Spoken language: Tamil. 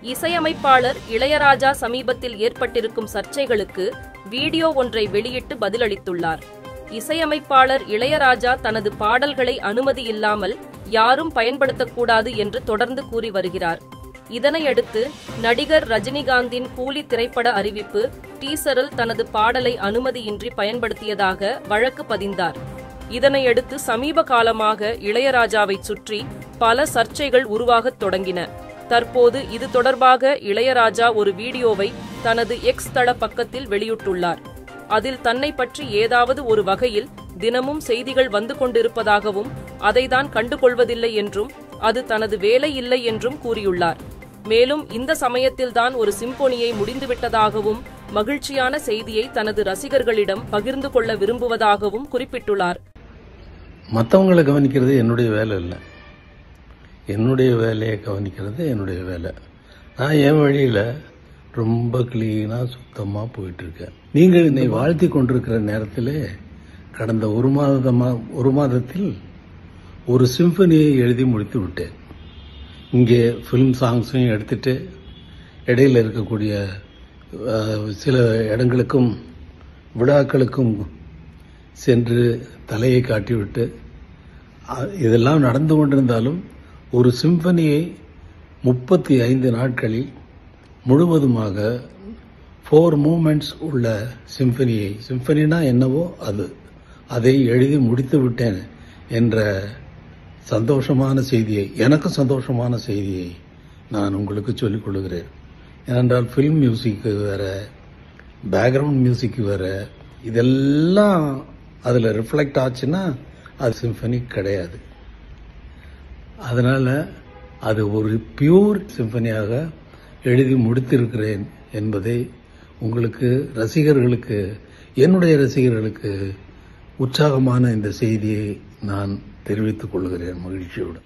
இசையமைப்பாளர் இளையராஜா சமீபத்தில் ஏற்பட்டிருக்கும் சர்ச்சைகளுக்கு வீடியோ ஒன்றை வெளியிட்டு பதிலளித்துள்ளார். இசையமைப்பாளர் இளையராஜா தனது பாடல்களை அனுமதி இல்லாமல் யாரும் பயன்படுத்தக்கூடாது என்று தொடர்ந்து கூறி வருகிறார். இதனையடுத்து நடிகர் ரஜினிகாந்தின் கூலி திரைப்பட அறிவிப்பு டீசரில் தனது பாடலை அனுமதியின்றி பயன்படுத்தியதாக வழக்கு பதிந்தார். இதனையடுத்து சமீப காலமாக இளையராஜாவை சுற்றி பல சர்ச்சைகள் உருவாகத் தொடங்கின. தற்போது இது தொடர்பாக இளையராஜா ஒரு வீடியோவை தனது எக்ஸ் தள பக்கத்தில் வெளியிட்டுள்ளார். அதில் தன்னை பற்றி ஏதாவது ஒரு வகையில் தினமும் செய்திகள் வந்து கொண்டிருப்பதாகவும் அதைதான் கண்டுகொள்வதில்லை என்றும் அது தனது வேலை இல்லை என்றும் கூறியுள்ளார். மேலும் இந்த சமயத்தில்தான் ஒரு சிம்பொனியை முடிந்துவிட்டதாகவும் மகிழ்ச்சியான செய்தியை தனது ரசிகர்களிடம் பகிர்ந்து கொள்ள விரும்புவதாகவும் குறிப்பிட்டுள்ளார். மற்றவங்களை கவனிக்கிறது என்னுடைய வேலை இல்லை, என்னுடைய வேலையை கவனிக்கிறது என்னுடைய வேலை. நான் என் வழியில் ரொம்ப கிளீனாக சுத்தமாக போயிட்டுருக்கேன். நீங்கள் என்னை வாழ்த்தி கொண்டிருக்கிற நேரத்தில் கடந்த ஒரு மாதத்தில் ஒரு சிம்பனியை எழுதி முடித்து விட்டேன். இங்கே ஃபிலிம் சாங்ஸையும் எடுத்துட்டு இடையில் இருக்கக்கூடிய சில இடங்களுக்கும் விழாக்களுக்கும் சென்று தலையை காட்டிவிட்டு இதெல்லாம் நடந்து கொண்டிருந்தாலும் ஒரு சிம்பனியை 35 நாட்களில் முழுவதுமாக 4 மூமெண்ட்ஸ் உள்ள சிம்பனினா என்னவோ அதை எழுதி முடித்து விட்டேன் என்ற சந்தோஷமான செய்தியை, எனக்கு சந்தோஷமான செய்தியை நான் உங்களுக்கு சொல்லிக் கொள்கிறேன். ஏனென்றால் ஃபில்ம் மியூசிக்கு வேற, பேக்ரவுண்ட் மியூசிக் வேற, இதெல்லாம் அதில் ரிஃப்ளெக்ட் ஆச்சுன்னா அது சிம்பனி கிடையாது. அதனால் அது ஒரு பியூர் சிம்பனியாக எழுதி முடித்திருக்கிறேன் என்பதை உங்களுக்கு ரசிகர்களுக்கு, என்னுடைய ரசிகர்களுக்கு உற்சாகமான இந்த செய்தியை நான் தெரிவித்துக் கொள்கிறேன் மகிழ்ச்சியோடு.